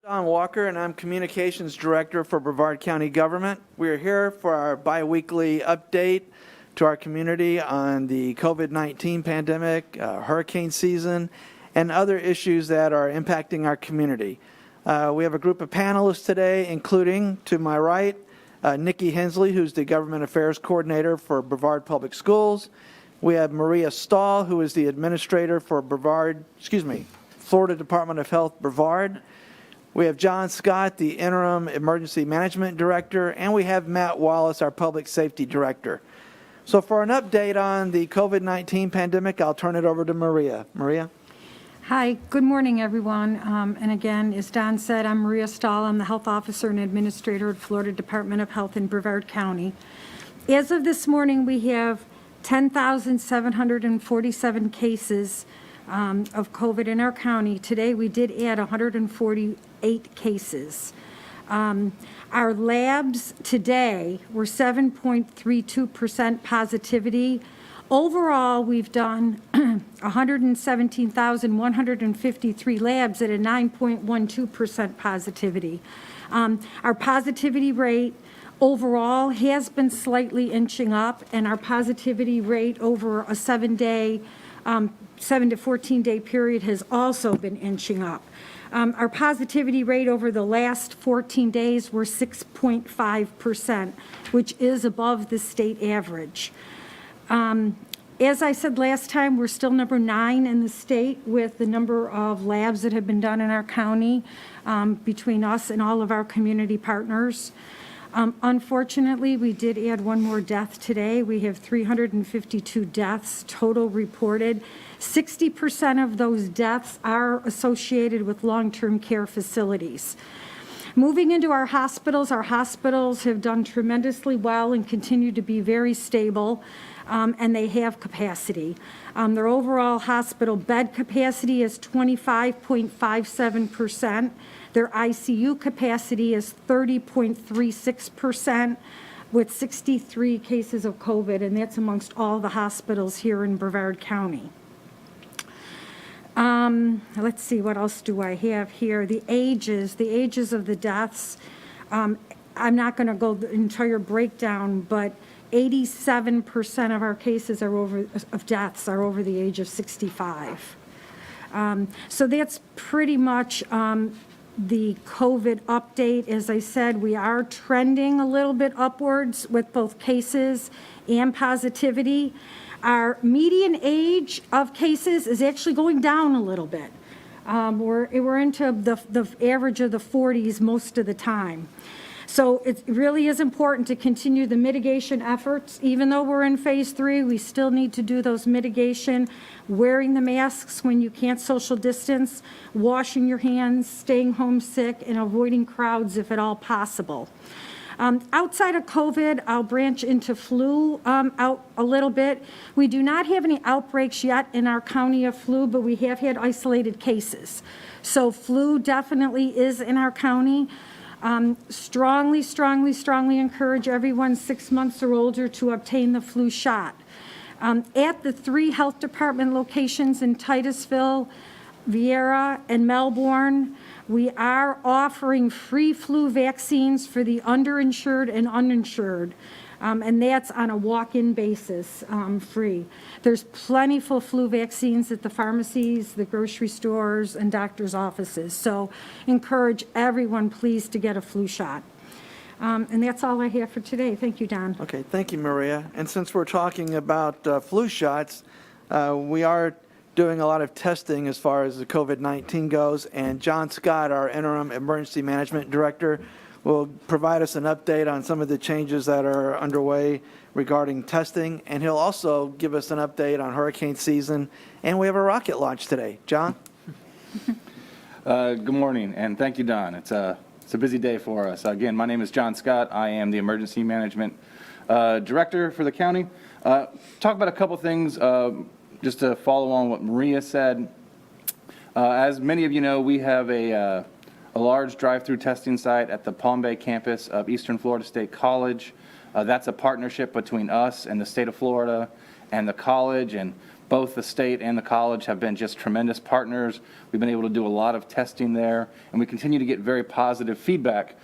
Don Walker, and I'm Communications Director for Brevard County Government. We are here for our bi-weekly update to our community on the COVID-19 pandemic, hurricane season, and other issues that are impacting our community. We have a group of panelists today, including, to my right, Nikki Hensley, who's the Government Affairs Coordinator for Brevard Public Schools. We have Maria Stahl, who is the Administrator for Florida Department of Health, Brevard. We have John Scott, the Interim Emergency Management Director, and we have Matt Wallace, our Public Safety Director. So for an update on the COVID-19 pandemic, I'll turn it over to Maria. Maria? Hi, good morning, everyone. And again, as Don said, I'm Maria Stahl. I'm the Health Officer and Administrator at Florida Department of Health in Brevard County. As of this morning, we have 10,747 cases of COVID in our county. Today, we did add 148 cases. Our labs today were 7.32% positivity. Overall, we've done 117,153 labs at a 9.12% positivity. Our positivity rate overall has been slightly inching up, and our positivity rate over a 7 to 14 day period has also been inching up. Our positivity rate over the last 14 days were 6.5%, which is above the state average. As I said last time, we're still number 9 in the state with the number of labs that have been done in our county between us and all of our community partners. Unfortunately, we did add one more death today. We have 352 deaths total reported. 60% of those deaths are associated with long-term care facilities. Moving into our hospitals have done tremendously well and continue to be very stable, and they have capacity. Their overall hospital bed capacity is 25.57%. Their ICU capacity is 30.36% with 63 cases of COVID, and that's amongst all the hospitals here in Brevard County. Let's see, what else do I have here? The ages of the deaths. I'm not going to go the entire breakdown, but 87% of our cases of deaths are over the age of 65. So that's pretty much the COVID update. As I said, we are trending a little bit upwards with both cases and positivity. Our median age of cases is actually going down a little bit. We're into the average of the 40s most of the time. So it really is important to continue the mitigation efforts. Even though we're in phase 3, we still need to do those mitigation, wearing the masks when you can't social distance, washing your hands, staying home sick, and avoiding crowds if at all possible. Outside of COVID, I'll branch into flu out a little bit. We do not have any outbreaks yet in our county of flu, but we have had isolated cases. So flu definitely is in our county. Strongly encourage everyone 6 months or older to obtain the flu shot. At the 3 health department locations in Titusville, Viera, and Melbourne, we are offering free flu vaccines for the underinsured and uninsured, and that's on a walk-in basis, free. There's plentiful flu vaccines at the pharmacies, the grocery stores, and doctors' offices. So encourage everyone, please, to get a flu shot. And that's all I have for today. Thank you, Don. Okay, thank you, Maria. And since we're talking about flu shots, we are doing a lot of testing as far as the COVID-19 goes, and John Scott, our Interim Emergency Management Director, will provide us an update on some of the changes that are underway regarding testing, and he'll also give us an update on hurricane season, and we have a rocket launch today. John? Good morning, and thank you, Don. It's a busy day for us. Again, my name is John Scott. I am the Emergency Management Director for the county. Talk about a couple things just to follow on what Maria said. As many of you know, we have a large drive-through testing site at the Palm Bay campus of Eastern Florida State College. That's a partnership between us and the state of Florida and the college, and Both the state and the college have been just tremendous partners. We've been able to do a lot of testing there, and we continue to get very positive feedback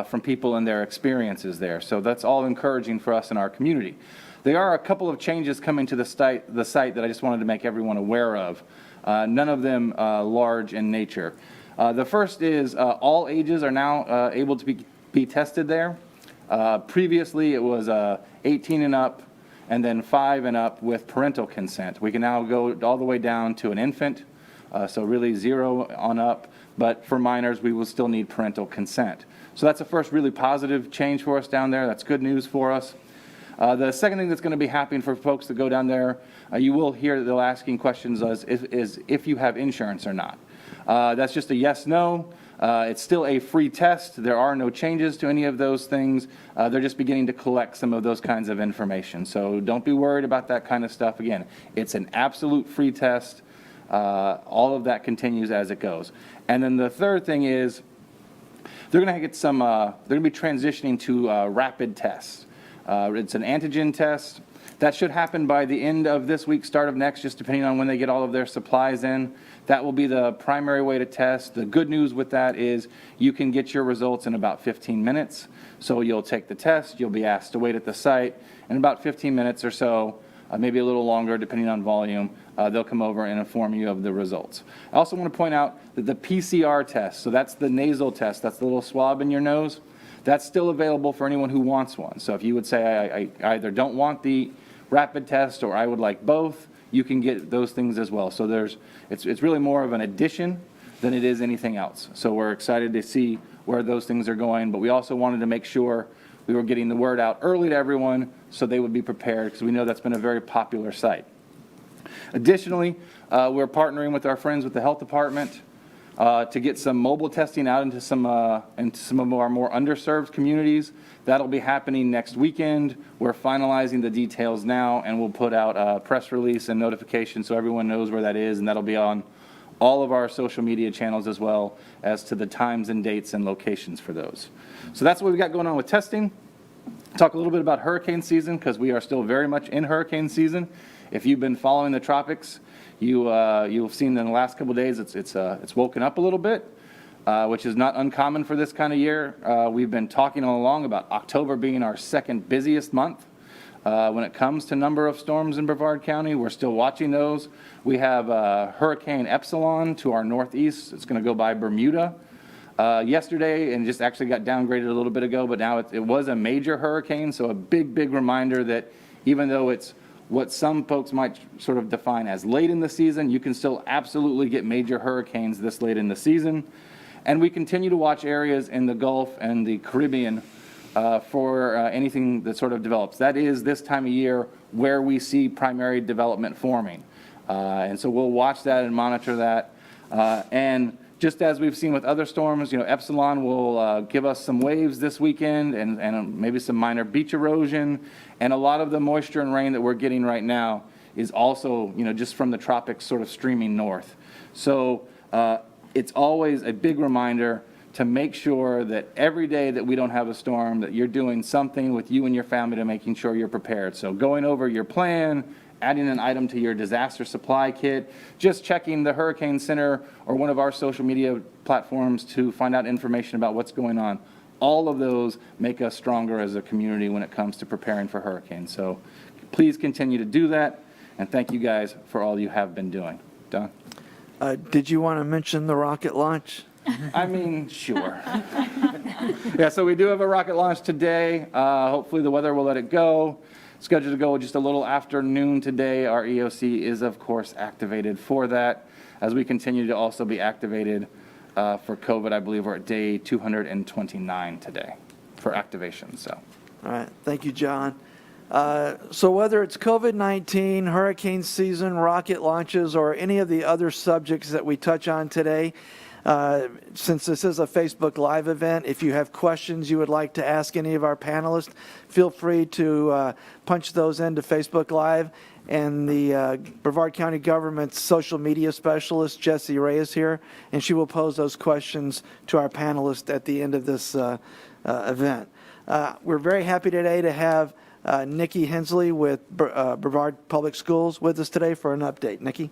from people and their experiences there. So that's all encouraging for us in our community. There are a couple of changes coming to the site that I just wanted to make everyone aware of. None of them large in nature. The first is all ages are now able to be tested there. Previously, it was 18 and up, and then 5 and up with parental consent. We can now go all the way down to an infant, so really 0 on up, but for minors, we will still need parental consent. So that's the first really positive change for us down there. That's good news for us. The second thing that's going to be happening for folks that go down there, you will hear they'll asking questions is if you have insurance or not. That's just a yes, no. It's still a free test. There are no changes to any of those things. They're just beginning to collect some of those kinds of information. So don't be worried about that kind of stuff. Again, it's an absolute free test. All of that continues as it goes. And then the third thing is they're going to get some, they're going to be transitioning to rapid tests. It's an antigen test. That should happen by the end of this week, start of next, just depending on when they get all of their supplies in. That will be the primary way to test. The good news with that is you can get your results in about 15 minutes. So you'll take the test, you'll be asked to wait at the site. In about 15 minutes or so, maybe a little longer depending on volume, they'll come over and inform you of the results. I also want to point out that the PCR test, so that's the nasal test, that's the little swab in your nose, that's still available for anyone who wants one. So if you would say, I either don't want the rapid test or I would like both, you can get those things as well. So it's really more of an addition than it is anything else. So we're excited to see where those things are going, but we also wanted to make sure we were getting the word out early to everyone so they would be prepared, because we know that's been a very popular site. Additionally, we're partnering with our friends with the health department to get some mobile testing out into some of our more underserved communities. That'll be happening next weekend. We're finalizing the details now, and we'll put out a press release and notification so everyone knows where that is, and that'll be on all of our social media channels as well as to the times and dates and locations for those. So that's what we got going on with testing. Talk a little bit about hurricane season, because we are still very much in hurricane season. If you've been following the tropics, you've seen in the last couple of days it's woken up a little bit, which is not uncommon for this kind of year. We've been talking all along about October being our second busiest month when it comes to number of storms in Brevard County. We're still watching those. We have Hurricane Epsilon to our northeast. It's going to go by Bermuda yesterday and just actually got downgraded a little bit ago, but now it was a major hurricane, so a big reminder that even though it's what some folks might sort of define as late in the season, you can still absolutely get major hurricanes this late in the season. And we continue to watch areas in the Gulf and the Caribbean for anything that sort of develops. That is this time of year where we see primary development forming. And so we'll watch that and monitor that. And just as we've seen with other storms, Epsilon will give us some waves this weekend and maybe some minor beach erosion. And a lot of the moisture and rain that we're getting right now is also, just from the tropics sort of streaming north. So it's always a big reminder to make sure that every day that we don't have a storm, that you're doing something with you and your family to making sure you're prepared. So going over your plan, adding an item to your disaster supply kit, just checking the Hurricane Center or one of our social media platforms to find out information about what's going on. All of those make us stronger as a community when it comes to preparing for hurricanes. So please continue to do that, and thank you guys for all you have been doing. Don? Did you want to mention the rocket launch? I mean, sure. Yeah, so we do have a rocket launch today. Hopefully the weather will let it go. Scheduled to go just a little after noon today. Our EOC is, of course, activated for that, as we continue to also be activated for COVID. I believe we're at day 229 today for activation. So, All right. Thank you, John. So whether it's COVID-19, hurricane season, rocket launches, or any of the other subjects that we touch on today, since this is a Facebook Live event, if you have questions you would like to ask any of our panelists, feel free to punch those into Facebook Live. And the Brevard County Government's social media specialist, Jessie Ray, is here, and she will pose those questions to our panelists at the end of this event. We're very happy today to have Nikki Hensley with Brevard Public Schools with us today for an update. Nikki?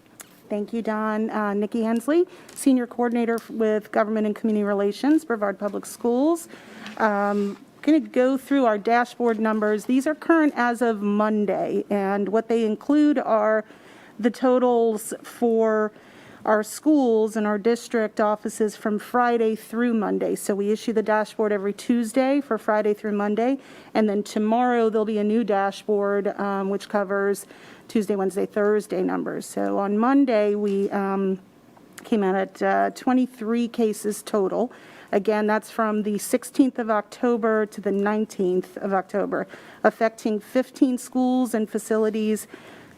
Thank you, Don. Nikki Hensley, Senior Coordinator with Government and Community Relations, Brevard Public Schools. Going to go through our dashboard numbers. These are current as of Monday, and what they include are the totals for our schools and our district offices from Friday through Monday. So we issue the dashboard every Tuesday for Friday through Monday, and then tomorrow there'll be a new dashboard which covers Tuesday, Wednesday, Thursday numbers. So on Monday we came out at 23 cases total. Again, that's from the 16th of October to the 19th of October, affecting 15 schools and facilities,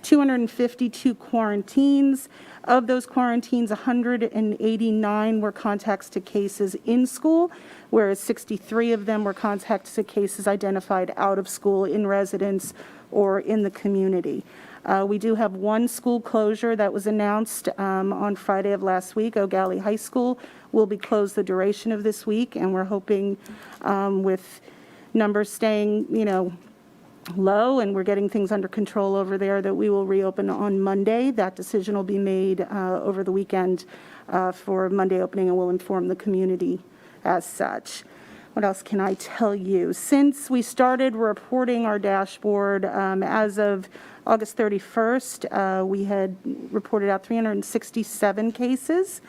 252 quarantines. Of those quarantines, 189 were contacts to cases in school, whereas 63 of them were contacts to cases identified out of school, in residence, or in the community. We do have one school closure that was announced on Friday of last week. O'Galley High School will be closed the duration of this week, and we're hoping with numbers staying, low, and we're getting things under control over there, that we will reopen on Monday. That decision will be made over the weekend for Monday opening, and we'll inform the community as such. What else can I tell you? Since we started reporting our dashboard as of August 31st, we had reported out 367 cases.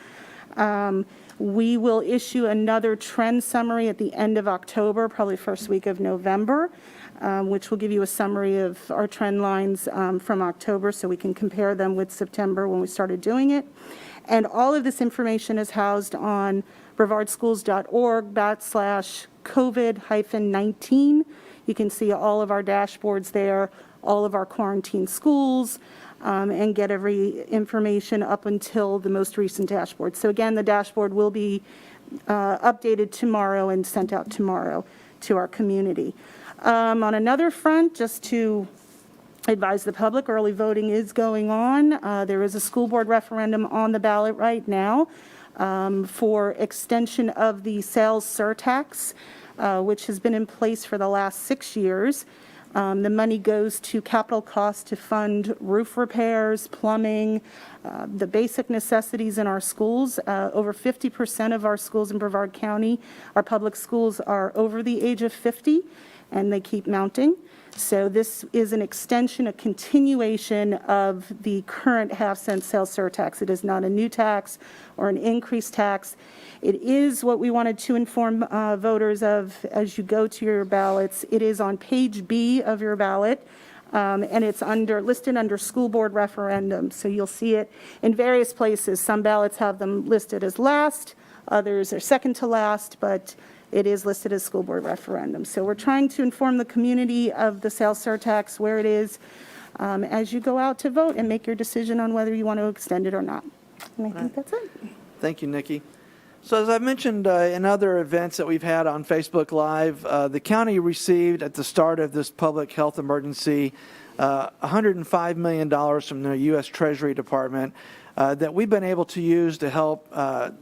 We will issue another trend summary at the end of October, probably first week of November, which will give you a summary of our trend lines from October, so we can compare them with September when we started doing it. And all of this information is housed on brevardschools.org/COVID-19. You can see all of our dashboards there, all of our quarantine schools, and get every information up until the most recent dashboard. So again, the dashboard will be updated tomorrow and sent out tomorrow to our community. On another front, just to advise the public, early voting is going on. There is a school board referendum on the ballot right now for extension of the sales surtax, which has been in place for the last 6 years. The money goes to capital costs to fund roof repairs, plumbing, the basic necessities in our schools. Over 50% of our schools in Brevard County, our public schools, are over the age of 50, and they keep mounting. So this is an extension, a continuation of the current half-cent sales surtax. It is not a new tax or an increased tax. It is what we wanted to inform voters of as you go to your ballots. It is on page B of your ballot, and it's listed under school board referendum. So you'll see it in various places. Some ballots have them listed as last, others are second to last, but it is listed as school board referendum. So we're trying to inform the community of the sales surtax, where it is, as you go out to vote and make your decision on whether you want to extend it or not. And I think that's it. Thank you, Nikki. So as I mentioned in other events that we've had on Facebook Live, the county received at the start of this public health emergency $105 million from the U.S. Treasury Department that we've been able to use to help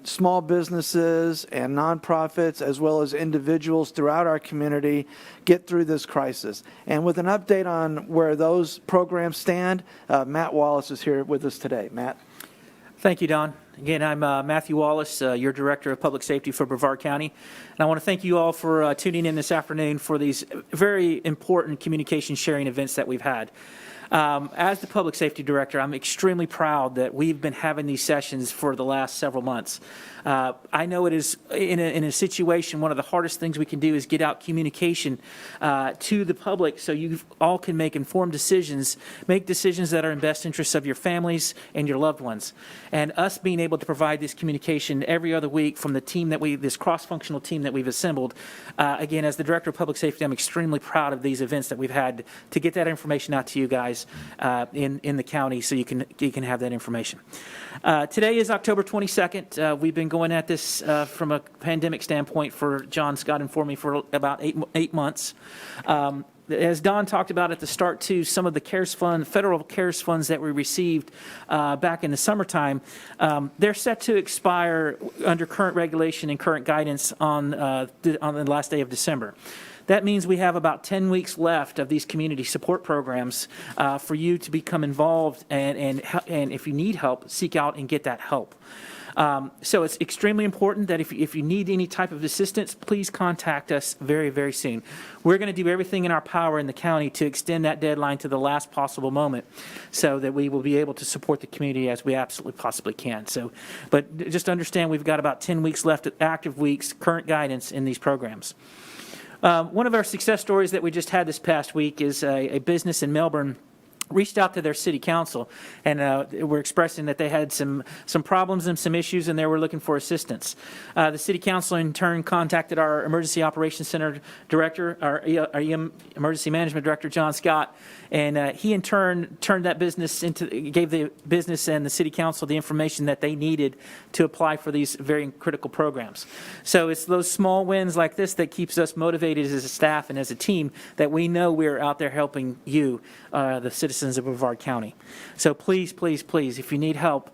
small businesses and nonprofits, as well as individuals throughout our community, get through this crisis. And with an update on where those programs stand, Matt Wallace is here with us today. Matt. Thank you, Don. Again, I'm Matthew Wallace, your Director of Public Safety for Brevard County. And I want to thank you all for tuning in this afternoon for these very important communication sharing events that we've had. As the Public Safety Director, I'm extremely proud that we've been having these sessions for the last several months. I know it is, in a situation, one of the hardest things we can do is get out communication to the public so you all can make informed decisions, make decisions that are in best interests of your families and your loved ones. And us being able to provide this communication every other week from the team that this cross-functional team that we've assembled, again, as the Director of Public Safety, I'm extremely proud of these events that we've had to get that information out to you guys in the county so you can have that information. Today is October 22nd. We've been going at this from a pandemic standpoint for John Scott informed me for about eight months. As Don talked about at the start too, some of the CARES fund, federal CARES funds that we received back in the summertime, they're set to expire under current regulation and current guidance on the last day of December. That means we have about 10 weeks left of these community support programs for you to become involved, and if you need help, seek out and get that help. So it's extremely important that if you need any type of assistance, please contact us very, very soon. We're going to do everything in our power in the county to extend that deadline to the last possible moment so that we will be able to support the community as we absolutely possibly can. But just understand we've got about 10 weeks left, active weeks, current guidance in these programs. One of our success stories that we just had this past week is a business in Melbourne reached out to their city council and were expressing that they had some problems and some issues and they were looking for assistance. The city council in turn contacted our emergency operations center director, our emergency management director, John Scott, and he in turn turned that business gave the business and the city council the information that they needed to apply for these very critical programs. So it's those small wins like this that keeps us motivated as a staff and as a team, that we know we're out there helping you, the citizens of Brevard County. So please, please, please, if you need help,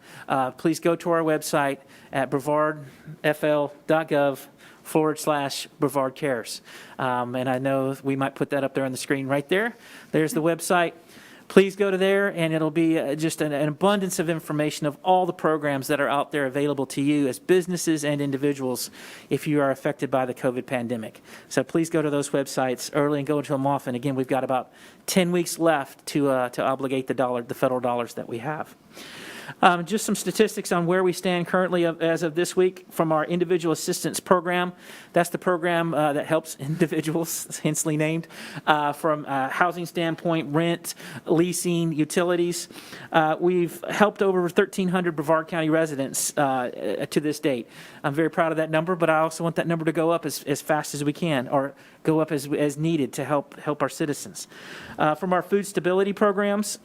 please go to our website at brevardfl.gov/Brevard Cares. And I know we might put that up there on the screen right there. There's the website. Please go to there, and it'll be just an abundance of information of all the programs that are out there available to you as businesses and individuals if you are affected by the COVID pandemic. So please go to those websites early and go to them often. Again, we've got about 10 weeks left to obligate the federal dollars that we have. Just some statistics on where we stand currently as of this week from our individual assistance program. That's the program that helps individuals, hensely named, from a housing standpoint, rent, leasing, utilities. We've helped over 1,300 Brevard County residents to this date. I'm very proud of that number, but I also want that number to go up as fast as we can, or go up as needed to help our citizens. From our food stability programs,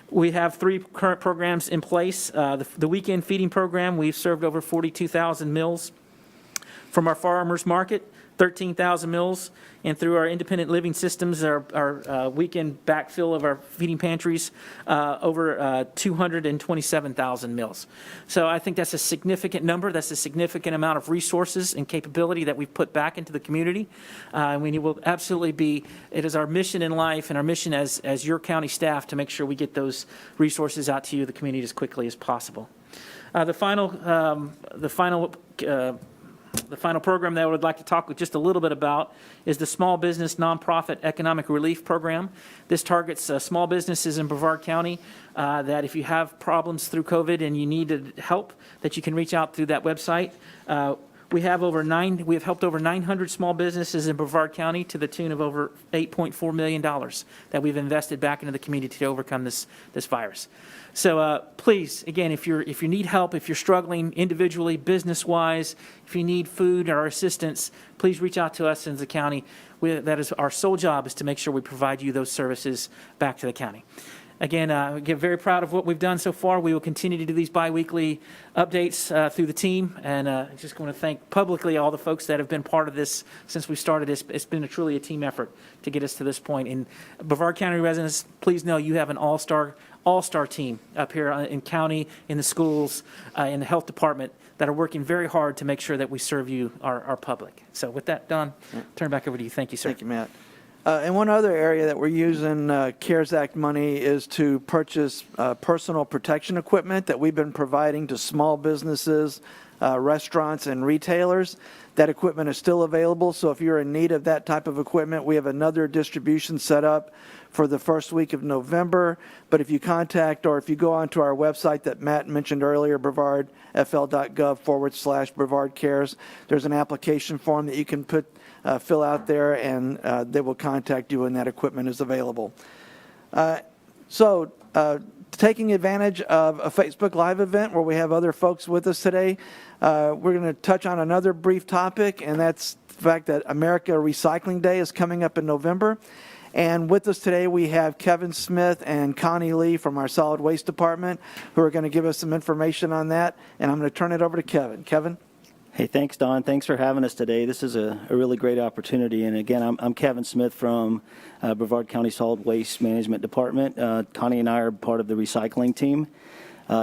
we have 3 current programs in place. The weekend feeding program, we've served over 42,000 meals. From our farmers market, 13,000 meals. And through our independent living systems, our weekend backfill of our feeding pantries, over 227,000 meals. So I think that's a significant number. That's a significant amount of resources and capability that we've put back into the community. And we will absolutely it is our mission in life and our mission as your county staff to make sure we get those resources out to you, the community, as quickly as possible. The final program that I would like to talk just a little bit about is the Small Business Nonprofit Economic Relief Program. This targets small businesses in Brevard County that if you have problems through COVID and you need help, that you can reach out through that website. We have helped over 900 small businesses in Brevard County to the tune of over $8.4 million that we've invested back into the community to overcome this virus. So please, again, if you need help, if you're struggling individually, business-wise, if you need food or assistance, please reach out to us in the county. That is our sole job, is to make sure we provide you those services back to the county. Again, I get very proud of what we've done so far. We will continue to do these biweekly updates through the team, and I just want to thank publicly all the folks that have been part of this since we started. It's been truly a team effort to get us to this point. And Brevard County residents, please know you have an all-star team up here in county, in the schools, in the health department that are working very hard to make sure that we serve you, our public. So with that, Don, turn it back over to you. Thank you, sir. Thank you, Matt. And one other area that we're using CARES Act money is to purchase personal protection equipment that we've been providing to small businesses, restaurants, and retailers. That equipment is still available, so if you're in need of that type of equipment, we have another distribution set up for the first week of November. But if you contact, or if you go onto our website that Matt mentioned earlier, brevardfl.gov/Brevard Cares, there's an application form that you can fill out there, and they will contact you when that equipment is available. Taking advantage of a Facebook Live event where we have other folks with us today, we're going to touch on another brief topic, and that's the fact that America Recycling Day is coming up in November. And with us today, we have Kevin Smith and Connie Lee from our Solid Waste Department, who are going to give us some information on that. And I'm going to turn it over to Kevin. Kevin? Hey, thanks, Don. Thanks for having us today. This is a really great opportunity. And again, I'm Kevin Smith from Brevard County Solid Waste Management Department. Connie and I are part of the recycling team.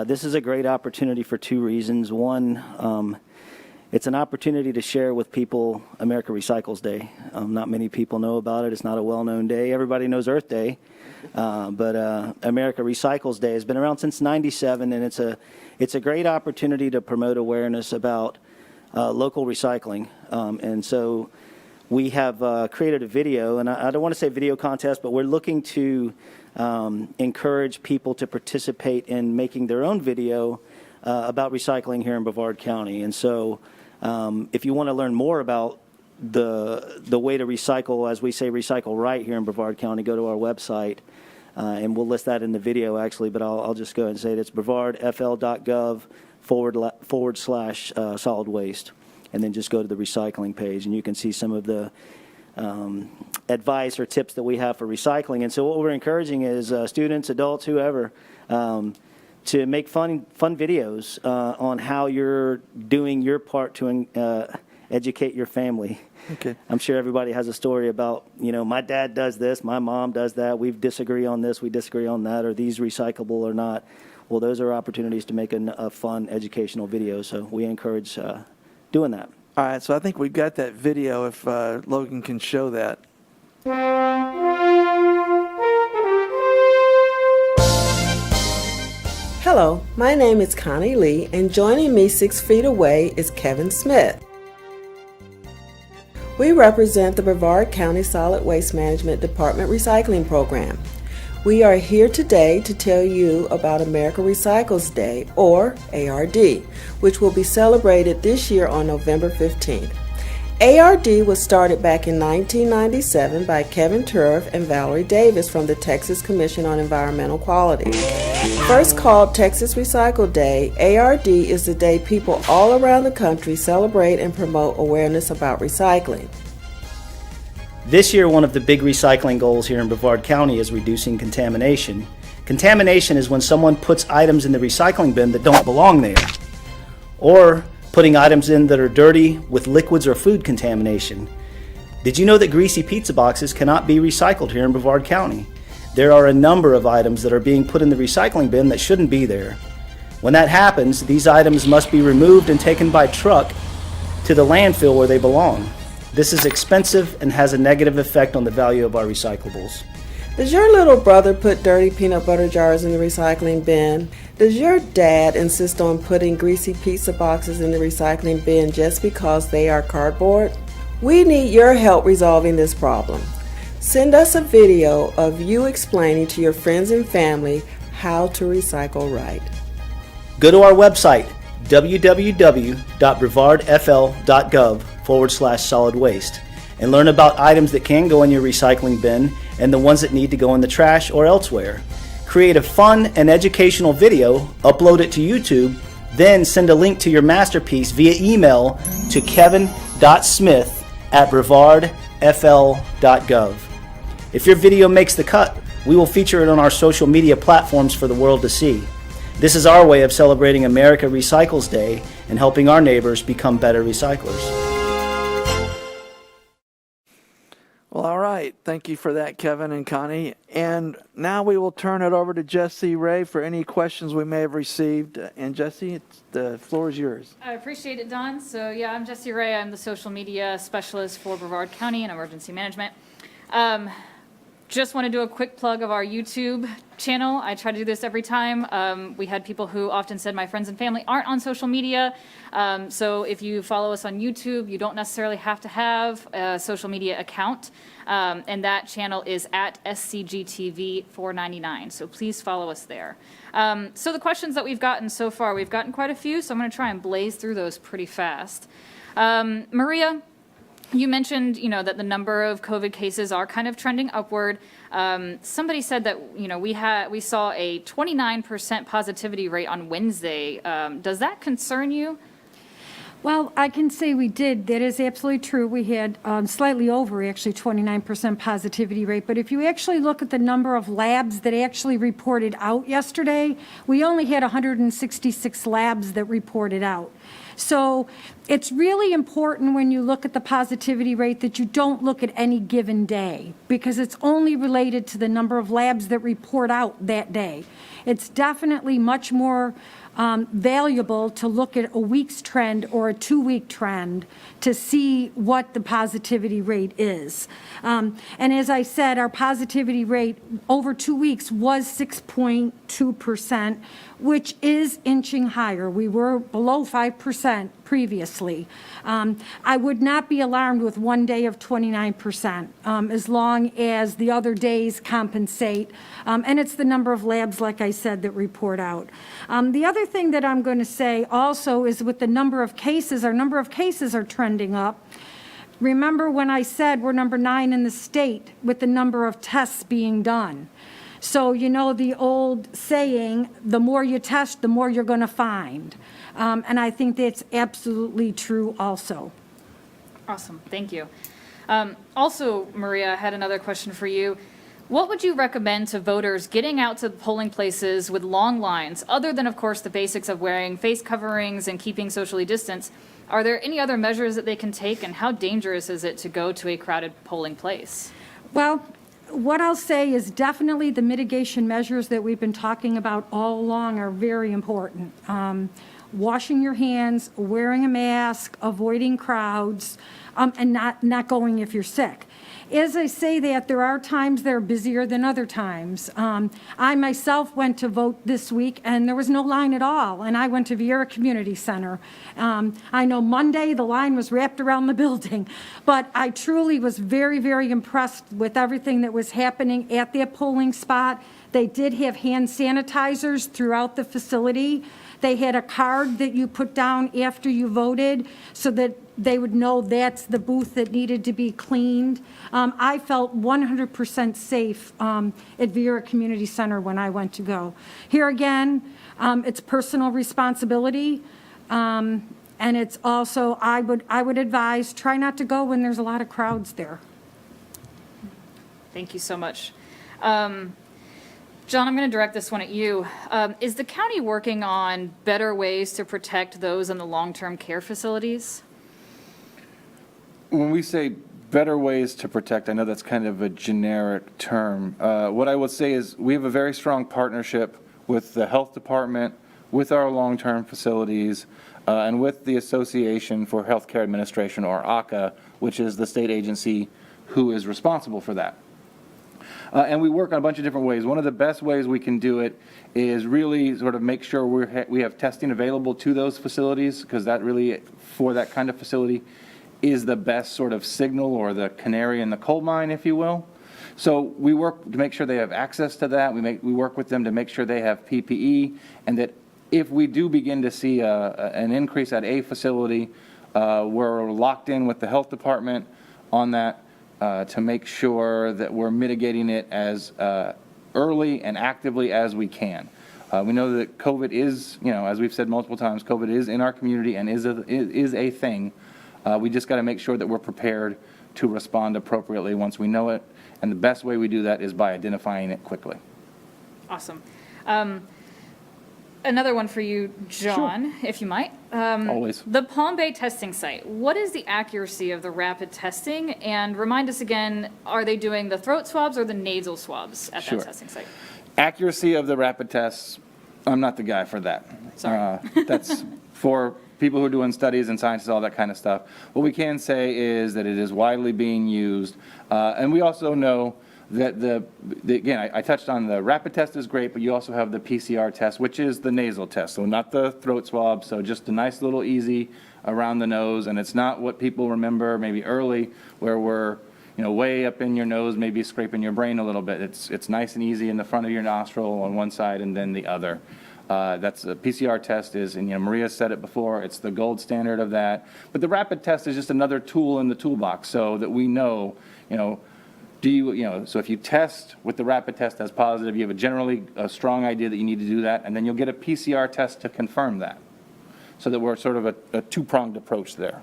This is a great opportunity for 2 reasons. One, it's an opportunity to share with people America Recycles Day. Not many people know about it. It's not a well-known day. Everybody knows Earth Day, but America Recycles Day has been around since '97, and it's a great opportunity to promote awareness about local recycling. And so we have created a video, and I don't want to say video contest, but we're looking to encourage people to participate in making their own video about recycling here in Brevard County. And so if you want to learn more about the way to recycle, as we say, recycle right here in Brevard County, go to our website, and we'll list that in the video actually, but I'll just go ahead and say it. It's brevardfl.gov/solid waste, and then just go to the recycling page, and you can see some of the advice or tips that we have for recycling. And so what we're encouraging is students, adults, whoever, to make fun videos on how you're doing your part to educate your family. Okay. I'm sure everybody has a story about, my dad does this, my mom does that, we disagree on this, we disagree on that, are these recyclable or not? Well, those are opportunities to make a fun educational video, so we encourage doing that. All right, so I think we've got that video if Logan can show that. Hello, my name is Connie Lee, and joining me 6 feet away is Kevin Smith. We represent the Brevard County Solid Waste Management Department Recycling Program. We are here today to tell you about America Recycles Day, or ARD, which will be celebrated this year on November 15th. ARD was started back in 1997 by Kevin Turf and Valerie Davis from the Texas Commission on Environmental Quality. First called Texas Recycle Day, ARD is the day people all around the country celebrate and promote awareness about recycling. This year, one of the big recycling goals here in Brevard County is reducing contamination. Contamination is when someone puts items in the recycling bin that don't belong there, or putting items in that are dirty with liquids or food contamination. Did you know that greasy pizza boxes cannot be recycled here in Brevard County? There are a number of items that are being put in the recycling bin that shouldn't be there. When that happens, these items must be removed and taken by truck to the landfill where they belong. This is expensive and has a negative effect on the value of our recyclables. Does your little brother put dirty peanut butter jars in the recycling bin? Does your dad insist on putting greasy pizza boxes in the recycling bin just because they are cardboard? We need your help resolving this problem. Send us a video of you explaining to your friends and family how to recycle right. Go to our website, www.brevardfl.gov/solid waste, and learn about items that can go in your recycling bin and the ones that need to go in the trash or elsewhere. Create a fun and educational video, upload it to YouTube, then send a link to your masterpiece via email to kevin.smith@brevardfl.gov. If your video makes the cut, we will feature it on our social media platforms for the world to see. This is our way of celebrating America Recycles Day and helping our neighbors become better recyclers. Well, all right. Thank you for that, Kevin and Connie. And now we will turn it over to Jesse Ray for any questions we may have received. And Jesse, the floor is yours. I appreciate it, Don. So yeah, I'm Jessie Ray. I'm the social media specialist for Brevard County and Emergency Management. Just want to do a quick plug of our YouTube channel. I try to do this every time. We had people who often said my friends and family aren't on social media. So if you follow us on YouTube, you don't necessarily have to have a social media account. And that channel is at SCGTV499. So please follow us there. So the questions that we've gotten so far, we've gotten quite a few, so I'm going to try and blaze through those pretty fast. Maria, you mentioned, that the number of COVID cases are kind of trending upward. Somebody said that, we saw a 29% positivity rate on Wednesday. Does that concern you? Well, I can say we did. That is absolutely true. We had slightly over, actually, 29% positivity rate. But if you actually look at the number of labs that actually reported out yesterday, we only had 166 labs that reported out. So it's really important when you look at the positivity rate that you don't look at any given day, because it's only related to the number of labs that report out that day. It's definitely much more valuable to look at a week's trend or a 2-week trend to see what the positivity rate is. And as I said, our positivity rate over 2 weeks was 6.2%, which is inching higher. We were below 5% previously. I would not be alarmed with one day of 29%, as long as the other days compensate. And it's the number of labs, like I said, that report out. The other thing that I'm going to say also is with the number of cases, our number of cases are trending up. Remember when I said we're number 9 in the state with the number of tests being done. So you know the old saying, the more you test, the more you're going to find. And I think that's absolutely true also. Awesome, thank you. Also, Maria, I had another question for you. What would you recommend to voters getting out to polling places with long lines, other than, of course, the basics of wearing face coverings and keeping socially distanced? Are there any other measures that they can take, and how dangerous is it to go to a crowded polling place? Well, what I'll say is definitely the mitigation measures that we've been talking about all along are very important. Washing your hands, wearing a mask, avoiding crowds, and not going if you're sick. As I say that, there are times that are busier than other times. I myself went to vote this week, and there was no line at all, and I went to Vieira Community Center. I know Monday the line was wrapped around the building, but I truly was very, very impressed with everything that was happening at that polling spot. They did have hand sanitizers throughout the facility. They had a card that you put down after you voted so that they would know that's the booth that needed to be cleaned. I felt 100% safe at Vieira Community Center when I went to go. Here again, it's personal responsibility, and it's also, I would advise, try not to go when there's a lot of crowds there. Thank you so much. John, I'm going to direct this one at you. Is the county working on better ways to protect those in the long-term care facilities? When we say better ways to protect, I know that's kind of a generic term. What I would say is we have a very strong partnership with the health department, with our long-term facilities, and with the Association for Healthcare Administration, or AHCA, which is the state agency who is responsible for that. And we work on a bunch of different ways. One of the best ways we can do it is really sort of make sure we have testing available to those facilities, because that really, for that kind of facility, is the best sort of signal, or the canary in the coal mine, if you will. So we work to make sure they have access to that. We work with them to make sure they have PPE, and that if we do begin to see an increase at a facility, we're locked in with the health department on that to make sure that we're mitigating it as early and actively as we can. We know that COVID is, as we've said multiple times, COVID is in our community and is a thing. We just got to make sure that we're prepared to respond appropriately once we know it. And the best way we do that is by identifying it quickly. Awesome. Another one for you, John, if you might. Always. The Palm Bay testing site, what is the accuracy of the rapid testing? And remind us again, are they doing the throat swabs or the nasal swabs at that testing site? Accuracy of the rapid tests, I'm not the guy for that. Sorry. That's for people who are doing studies and sciences, all that kind of stuff. What we can say is that it is widely being used. And we also know that again, I touched on the rapid test is great, but you also have the PCR test, which is the nasal test. So not the throat swab, so just a nice little easy around the nose. And it's not what people remember maybe early, where we're way up in your nose, maybe scraping your brain a little bit. It's nice and easy in the front of your nostril on one side and then the other. That's a PCR test is, and Maria said it before, it's the gold standard of that. But the rapid test is just another tool in the toolbox, so that we know, so if you test with the rapid test as positive, you have a strong idea that you need to do that, and then you'll get a PCR test to confirm that. So that we're sort of a two-pronged approach there.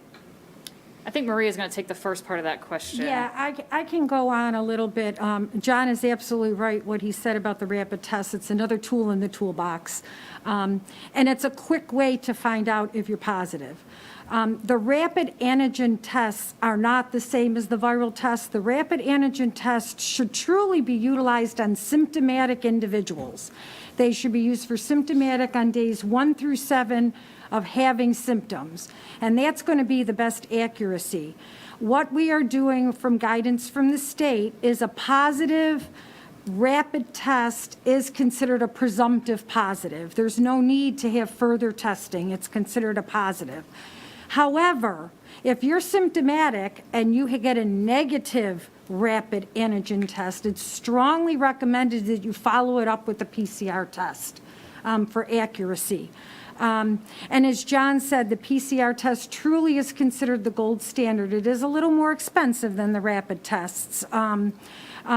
I think Maria is going to take the first part of that question. Yeah, I can go on a little bit. John is absolutely right what he said about the rapid test. It's another tool in the toolbox. And it's a quick way to find out if you're positive. The rapid antigen tests are not the same as the viral tests. The rapid antigen test should truly be utilized on symptomatic individuals. They should be used for symptomatic on days 1 through 7 of having symptoms. And that's going to be the best accuracy. What we are doing from guidance from the state is a positive rapid test is considered a presumptive positive. There's no need to have further testing. It's considered a positive. However, if you're symptomatic and you get a negative rapid antigen test, it's strongly recommended that you follow it up with a PCR test for accuracy. And as John said, the PCR test truly is considered the gold standard. It is a little more expensive than the rapid tests.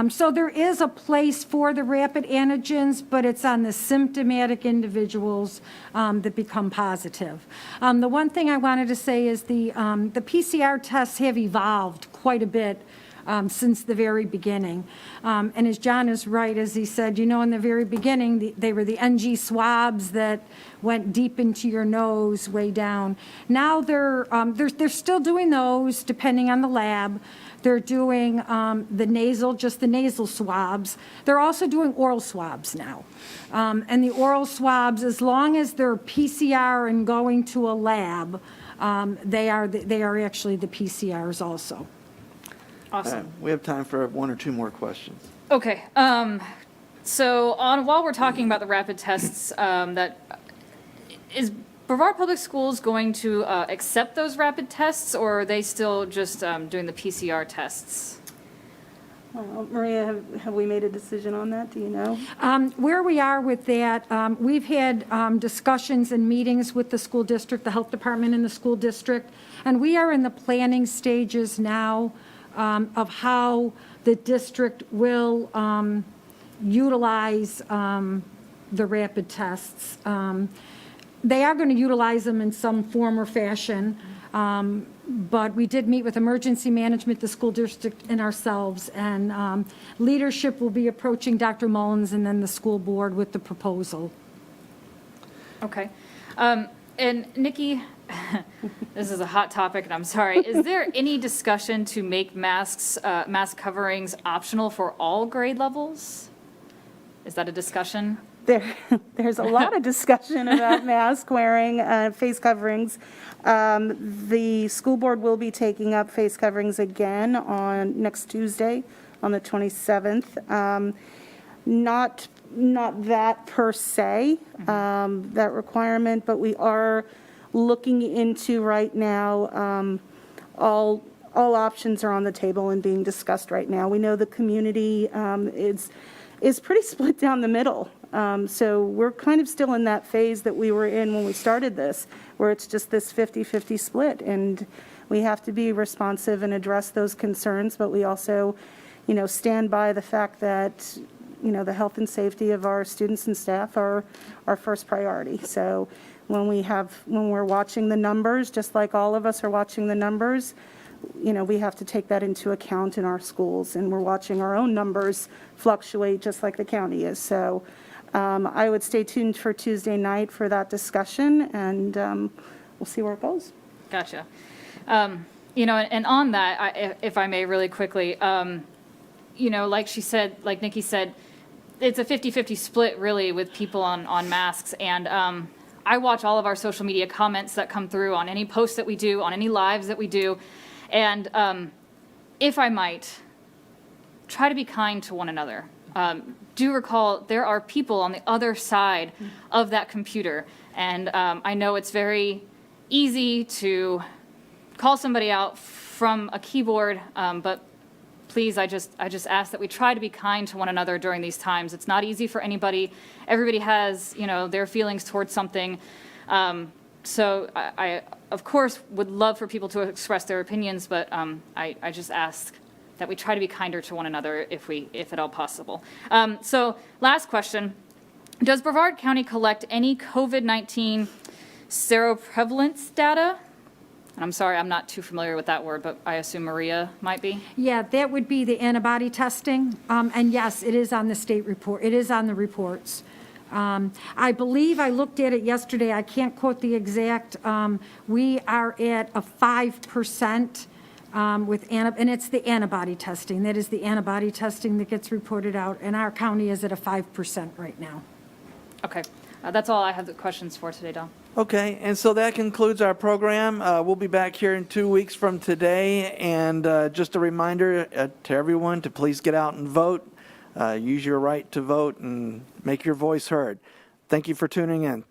So there is a place for the rapid antigens, but it's on the symptomatic individuals that become positive. The one thing I wanted to say is the PCR tests have evolved quite a bit since the very beginning. And as John is right, as he said, you know, in the very beginning, they were the NG swabs that went deep into your nose, way down. Now they're still doing those, depending on the lab. They're doing just the nasal swabs. They're also doing oral swabs now. And the oral swabs, as long as they're PCR and going to a lab, they are actually the PCRs also. Awesome. We have time for one or two more questions. Okay. So while we're talking about the rapid tests, is Brevard Public Schools going to accept those rapid tests, or are they still just doing the PCR tests? Maria, have we made a decision on that? Do you know? Where we are with that, we've had discussions and meetings with the school district, the health department and the school district, and we are in the planning stages now of how the district will utilize the rapid tests. They are going to utilize them in some form or fashion, but we did meet with emergency management, the school district, and ourselves, and leadership will be approaching Dr. Mullins and then the school board with the proposal. Okay. And Nikki, this is a hot topic, and I'm sorry. Is there any discussion to make mask coverings optional for all grade levels? Is that a discussion? There's a lot of discussion about mask wearing, face coverings. The school board will be taking up face coverings again on next Tuesday, on the 27th. Not that per se, that requirement, but we are looking into right now, all options are on the table and being discussed right now. We know the community is pretty split down the middle. So we're kind of still in that phase that we were in when we started this, where it's just this 50-50 split. And we have to be responsive and address those concerns, but we also, you know, stand by the fact that, you know, the health and safety of our students and staff are our first priority. So when we're watching the numbers, just like all of us are watching the numbers, you know, we have to take that into account in our schools, and we're watching our own numbers fluctuate just like the county is. So I would stay tuned for Tuesday night for that discussion, and we'll see where it goes. Gotcha. You know, and on that, if I may really quickly, you know, like she said, like Nikki said, it's a 50-50 split really with people on masks. And I watch all of our social media comments that come through on any posts that we do, on any lives that we do. And if I might, try to be kind to one another. Do recall there are people on the other side of that computer. And I know it's very easy to call somebody out from a keyboard, but please, I just ask that we try to be kind to one another during these times. It's not easy for anybody. Everybody has, you know, their feelings towards something. So I, of course, would love for people to express their opinions, but I just ask that we try to be kinder to one another if at all possible. So last question. Does Brevard County collect any COVID-19 seroprevalence data? And I'm sorry, I'm not too familiar with that word, but I assume Maria might be. Yeah, that would be the antibody testing. And yes, it is on the state report. It is on the reports. I believe I looked at it yesterday. I can't quote the exact. We are at a 5% and it's the antibody testing. That is the antibody testing that gets reported out, and our county is at a 5% right now. Okay, that's all I have the questions for today, Don. Okay, and so that concludes our program. We'll be back here in 2 weeks from today. And just a reminder to everyone to please get out and vote. Use your right to vote and make your voice heard. Thank you for tuning in.